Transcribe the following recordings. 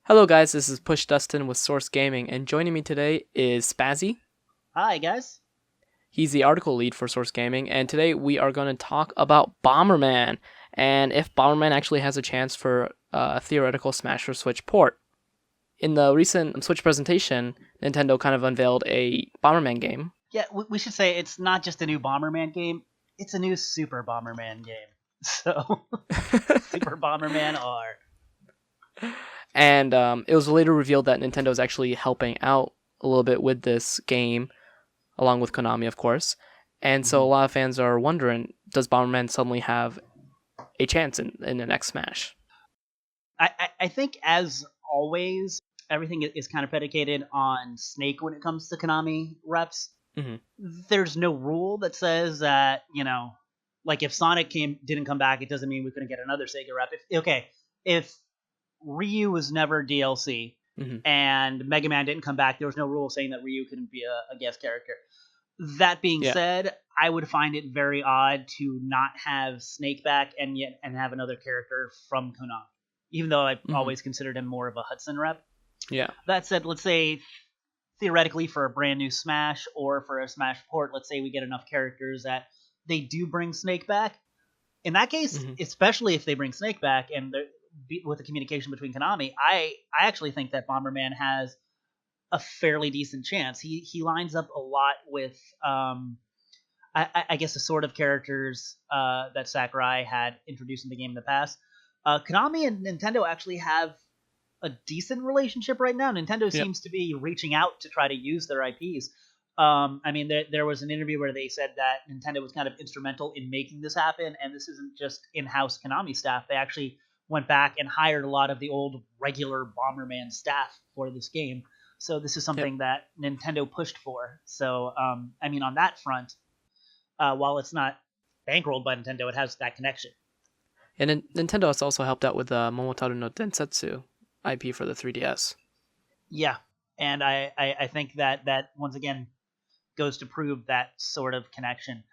Hello, guys. This is PushDustIn with Source Gaming, and joining me today is Spazzy. Hi, guys. He's the article lead for Source Gaming, and today we are going to talk about Bomberman and if Bomberman actually has a chance for a theoretical Smash or Switch port. In the recent Switch presentation, Nintendo kind of unveiled a Bomberman game. Yeah, we should say it's not just a new Bomberman game; it's a new Super Bomberman game. So, Super Bomberman R. And it was later revealed that Nintendo is actually helping out a little bit with this game, along with Konami, of course. And so a lot of fans are wondering, does Bomberman suddenly have a chance in the next Smash? I think, as always, everything is kind of predicated on Snake when it comes to Konami reps. Hmm. There's no rule that says that like if Sonic didn't come back, it doesn't mean we couldn't get another Sega rep. If Ryu was never DLC Hmm. and Mega Man didn't come back, there was no rule saying that Ryu couldn't be a guest character. That being Yeah. said, I would find it very odd to not have Snake back and have another character from Konami, even though I've Hmm. always considered him more of a Hudson rep. Yeah. That said, let's say theoretically for a brand new Smash or for a Smash port, let's say we get enough characters that they do bring Snake back. In that case, Hmm. especially if they bring Snake back and with the communication between Konami, I actually think that Bomberman has a fairly decent chance. He lines up a lot with I guess the sort of characters that Sakurai had introduced in the game in the past. Konami and Nintendo actually have a decent relationship right now. Nintendo Yep. seems to be reaching out to try to use their IPs. I mean, there was an interview where they said that Nintendo was kind of instrumental in making this happen, and this isn't just in-house Konami staff. They actually went back and hired a lot of the old regular Bomberman staff for this game. So this is Yep. something that Nintendo pushed for. So, I mean, on that front, while it's not bankrolled by Nintendo, it has that connection. And Nintendo has also helped out with the Momotaro no Densetsu IP for the 3DS. Yeah, and I think that once again goes to prove that sort of connection.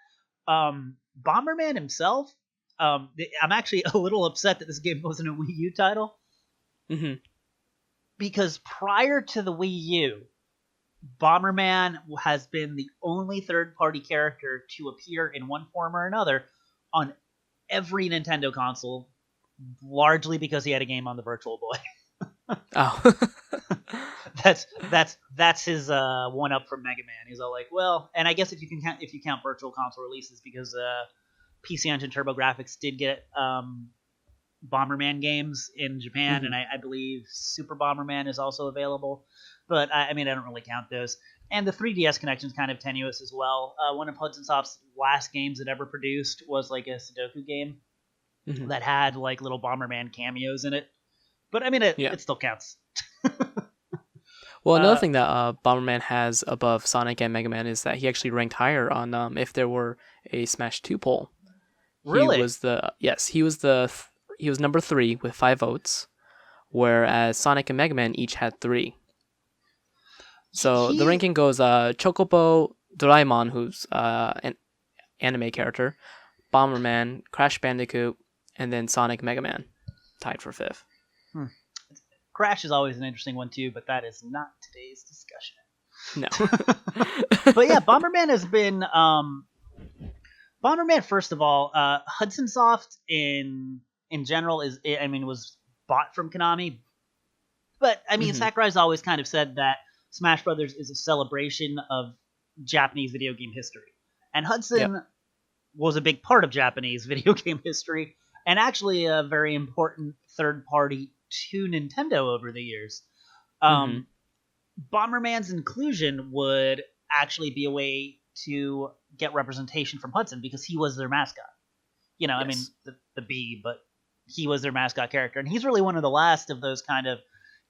Bomberman himself, I'm actually a little upset that this game wasn't a Wii U title Hmm. because prior to the Wii U, Bomberman has been the only third-party character to appear in one form or another on every Nintendo console, largely because he had a game on the Virtual Boy. Oh. That's his one up from Mega Man. He's all like, well, and I guess if you count virtual console releases, because PC Engine TurboGrafx did get Bomberman games in Japan, Hmm. and I believe Super Bomberman is also available. But I mean, I don't really count those. And the 3DS connection is kind of tenuous as well. One of Hudson Soft's last games it ever produced was like a Sudoku game Hmm. that had like little Bomberman cameos in it. But I mean, Yeah. it still counts. Well, another Uh, thing that Bomberman has above Sonic and Mega Man is that he actually ranked higher on if there were a Smash 2 poll. He really? was he was number 3 with 5 votes, whereas Sonic and Mega Man each had 3. So the He ranking goes Chocobo, Doraemon, who's an anime character, Bomberman, Crash Bandicoot, and then Sonic Mega Man, tied for 5th. hmm. Crash is always an interesting one too, but that is not today's No. discussion. But yeah, Bomberman has been Bomberman. First of all, Hudson Soft in general was bought from Konami, but I mean Hmm. Sakurai's always kind of said that Smash Brothers is a celebration of Japanese video game history, and Yep. Hudson was a big part of Japanese video game history, and actually a very important third party to Nintendo over the years. Hmm. Um, Bomberman's inclusion would actually be a way to get representation from Hudson because he was their mascot. I mean Yes. the bee, but he was their mascot character, and he's really one of the last of those kind of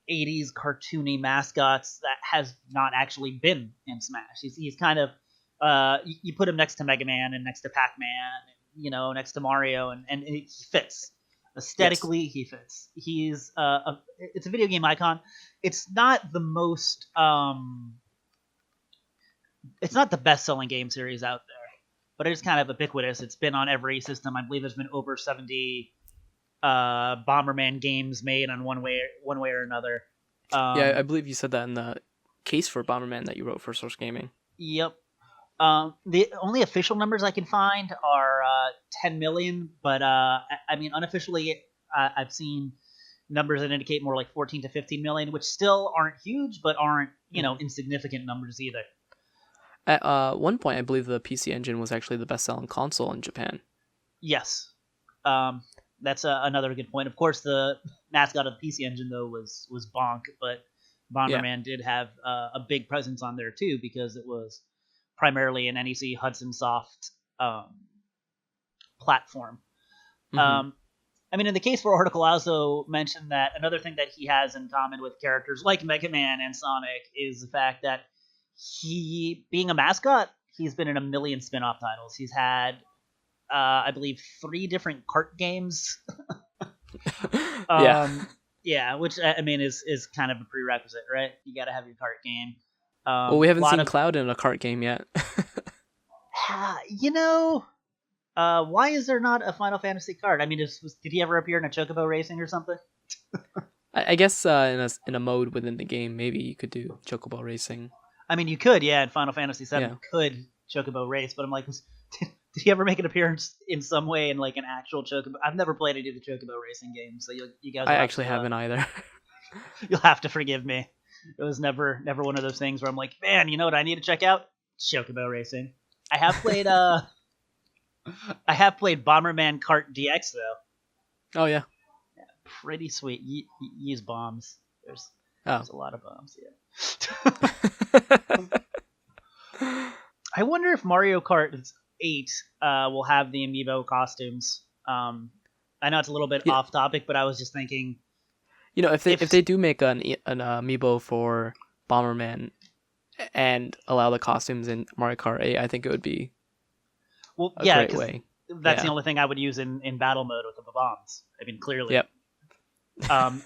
'80s cartoony mascots that has not actually been in Smash. He's kind of you put him next to Mega Man and next to Pac Man, next to Mario, and he fits. Yes. Aesthetically, he fits. It's a video game icon. It's not the most it's not the best selling game series out there, but it is kind of ubiquitous. It's been on every system. I believe there's been over 70 Bomberman games made on one way or another. Yeah, I Um, believe you said that in the case for Bomberman that you wrote for Source Gaming. yep. The only official numbers I can find are 10 million, but I mean, unofficially, I've seen numbers that indicate more like 14 to 15 million, which still aren't huge, but aren't, Mhm. insignificant numbers either. At one point, I believe the PC Engine was actually the best-selling console in Japan. Yes. Um, that's another good point. Of course, the mascot of the PC Engine, though, was Bonk, but Yeah. Bomberman did have a big presence on there, too, because it was primarily an NEC Hudson Soft um, platform. Hmm. Um, I mean, in the case for article, I also mentioned that another thing that he has in common with characters like Mega Man and Sonic is the fact that he, being a mascot, he's been in a million spin-off titles. He's had, I believe, 3 different kart games. Yeah. um, yeah, which I mean is kind of a prerequisite, right? You got to have your kart game. Well, we A haven't lot seen of, Cloud in a kart game yet. you know, why is there not a Final Fantasy kart? I mean, did he ever appear in a Chocobo Racing or something? I guess in a mode within the game, maybe you could do Chocobo Racing. I mean, you could, yeah, in Final Fantasy VII, Yeah. you could Chocobo race, but I'm like, did he ever make an appearance in some way in like an actual Chocobo? I've never played any of the Chocobo racing games, so you guys I will have actually to haven't either. you'll have to forgive me. It was never one of those things where I'm like, man, you know what I need to check out? Chocobo racing. I have played I have played Bomberman Kart DX though. Oh yeah. Pretty sweet. Use bombs. Oh. There's a lot of bombs. Yeah. I wonder if Mario Kart 8 will have the amiibo costumes. I know it's a little bit Yeah. off topic, but I was just thinking If if they do make an amiibo for Bomberman and allow the costumes in Mario Kart 8, I think it would be well, a yeah, great because way. that's the Yeah. only thing I would use in battle mode with the bombs. I mean, clearly, Yep. um,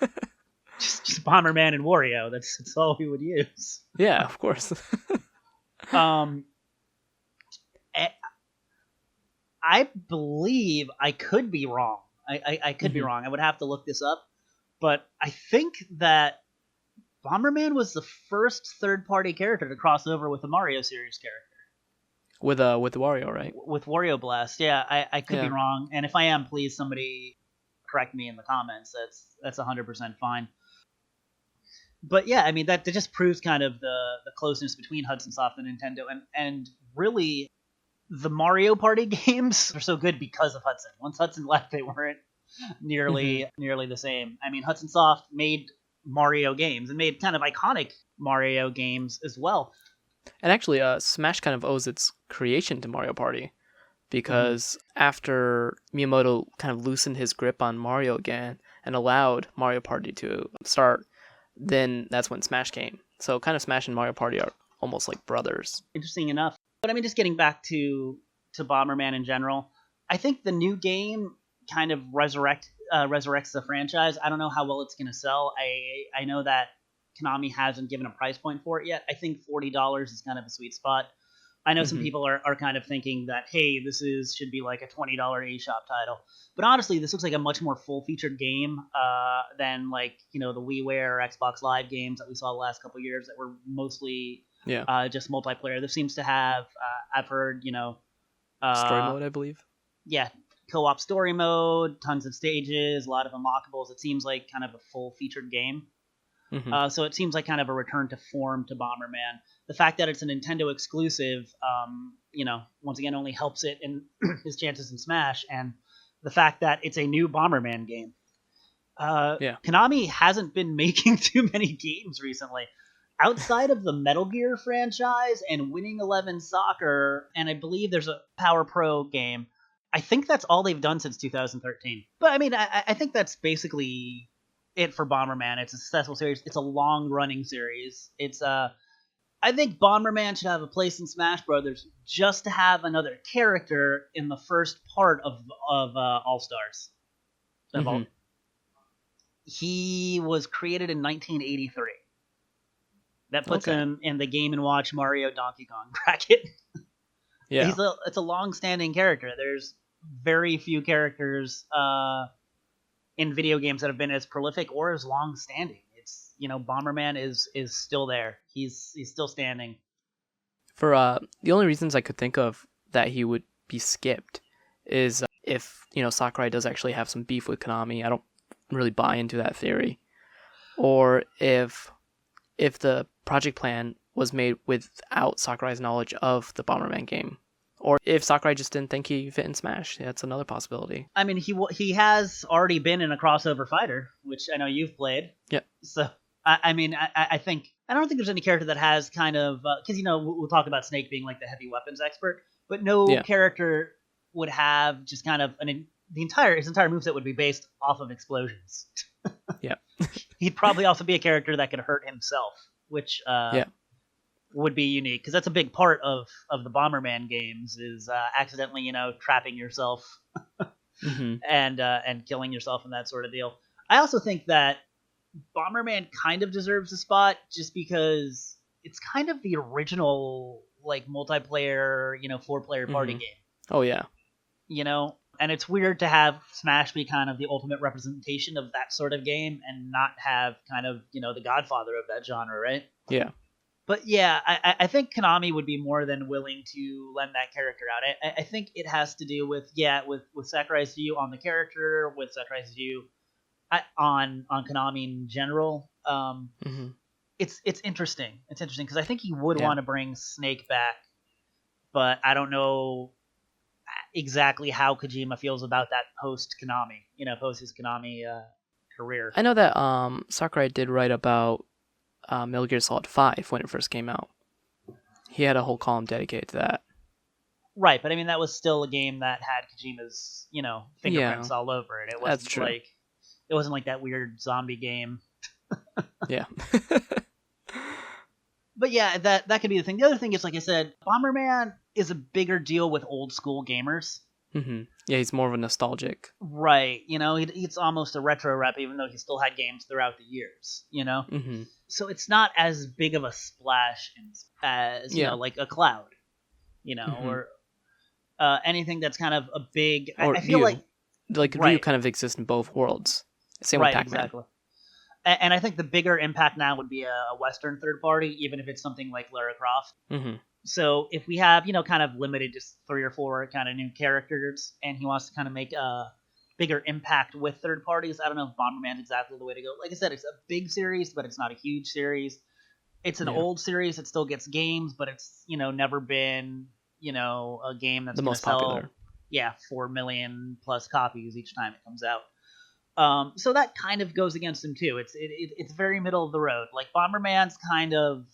just Bomberman and Wario. That's all we would use. Yeah, of course. Um, eh, I believe I could be wrong. I could be Hmm. wrong. I would have to look this up, but I think that Bomberman was the first third-party character to cross over with a Mario series character. With Wario, right? With Wario Blast. Yeah, I could be Yeah. wrong, and if I am, please somebody correct me in the comments. That's 100% fine. But yeah, I mean that just proves kind of the closeness between Hudson Soft and Nintendo, and really the Mario Party games are so good because of Hudson. Once Hudson left, they weren't Hmm. nearly the same. I mean, Hudson Soft made Mario games and made kind of iconic Mario games as well. And actually, Smash kind of owes its creation to Mario Party Mm-hmm. because after Miyamoto kind of loosened his grip on Mario again and allowed Mario Party to start, then that's when Smash came. So kind of Smash and Mario Party are almost like brothers. Interesting enough. But I mean, just getting back to Bomberman in general, I think the new game kind of resurrects the franchise. I don't know how well it's going to sell. I know that Konami hasn't given a price point for it yet. I think $40 is kind of a sweet spot. I know some Hmm. people are kind of thinking that, hey, should be like a $20 eShop title. But honestly, this looks like a much more full featured game than like the WiiWare or Xbox Live games that we saw the last couple of years that were mostly Yeah. just multiplayer. This seems to have I've heard Story uh, mode, I believe. yeah, co-op story mode, tons of stages, a lot of unlockables. It seems like kind of a full featured game. Hmm. So it seems like kind of a return to form to Bomberman. The fact that it's a Nintendo exclusive, once again only helps it in his chances in Smash, and the fact that it's a new Bomberman game. Yeah. Konami hasn't been making too many games recently. Outside of the Metal Gear franchise and Winning Eleven Soccer, and I believe there's a Power Pro game, I think that's all they've done since 2013. But I mean, I think that's basically it for Bomberman. It's a successful series. It's a long running series. I think Bomberman should have a place in Smash Brothers just to have another character in the first part of All Stars. Hmm. He was created in 1983. That puts Okay. him in the Game and Watch Mario Donkey Kong bracket. Yeah. It's a long-standing character. There's very few characters in video games that have been as prolific or as long-standing. Bomberman is still there. He's still standing. For the only reasons I could think of that he would be skipped is if Sakurai does actually have some beef with Konami. I don't really buy into that theory. Or if the project plan was made without Sakurai's knowledge of the Bomberman game. Or if Sakurai just didn't think he fit in Smash. That's another possibility. I mean, he has already been in a crossover fighter, which I know you've played. Yeah. So, I mean, I think... I don't think there's any character that has kind of... Because, we'll talk about Snake being like the heavy weapons expert, but no character would have just kind of... his entire moveset would be based off of explosions. Yeah. He'd probably also be a character that could hurt himself, which would be unique, because that's a big part of the Bomberman games is accidentally, trapping yourself and killing yourself and that sort of deal. I also think that Bomberman kind of deserves a spot just because it's kind of the original like multiplayer, 4-player party game. Oh yeah. And it's weird to have Smash be kind of the ultimate representation of that sort of game and not have kind of, the godfather of that genre, right? Yeah. But yeah, I think Konami would be more than willing to lend that character out. I think it has to do with Sakurai's view on the character, with Sakurai's view on Konami in general. It's interesting. It's interesting because I think he would want to bring Snake back, but I don't know exactly how Kojima feels about that post Konami, post his Konami career. I know that Sakurai did write about Metal Gear Solid 5 when it first came out. He had a whole column dedicated to that. Right, but I mean that was still a game that had Kojima's, fingerprints all over it. It wasn't That's true. It wasn't like that weird zombie game. Yeah. But yeah, that could be the thing. The other thing is, like I said, Bomberman is a bigger deal with old school gamers. Yeah, he's more of a nostalgic. Right. It's almost a retro rep, even though he still had games throughout the years, So it's not as big of a splash as, like a Cloud, or anything that's kind of a big... Or I feel Ryu. Like Ryu kind of exists in both worlds. Same with Pac-Man. Exactly. And I think the bigger impact now would be a Western third party, even if it's something like Lara Croft. So if we have, kind of limited just 3 or 4 kind of new characters, and he wants to kind of make a bigger impact with third parties, I don't know if Bomberman's exactly the way to go. Like I said, it's a big series, but it's not a huge series. It's an old series. It still gets games, but it's, never been, a game that's the most sell, popular. 4 million plus copies each time it comes out. So that kind of goes against him too. It's very middle of the road. Like Bomberman's kind of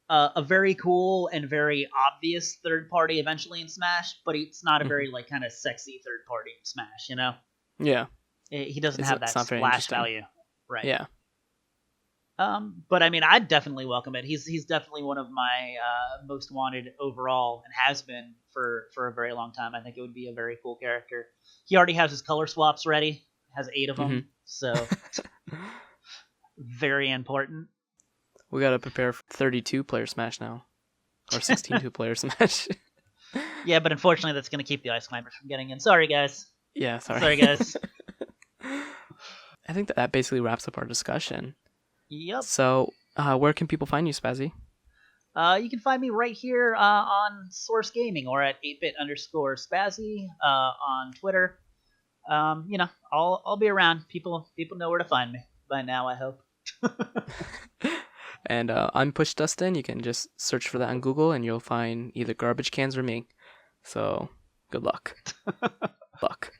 a very cool and very obvious third party eventually in Smash, but it's not a very like kind of sexy third party in Smash, Yeah. He doesn't have that splash value. Right. Yeah. But I mean, I'd definitely welcome it. He's definitely one of my most wanted overall, and has been for a very long time. I think it would be a very cool character. He already has his color swaps ready. Has 8 of them, so very important. We gotta prepare for 32-player Smash now, or 16-2-player Smash. Yeah, but unfortunately, that's gonna keep the Ice Climbers from getting in. Sorry, guys. Yeah, sorry. Sorry, guys. I think that basically wraps up our discussion. Yep. So, where can people find you, Spazzy? You can find me right here on Source Gaming or at 8bit_Spazzy on Twitter. I'll be around. People know where to find me by now, I hope. And I'm PushDustIn. You can just search for that on Google, and you'll find either garbage cans or me. So, good luck. Luck.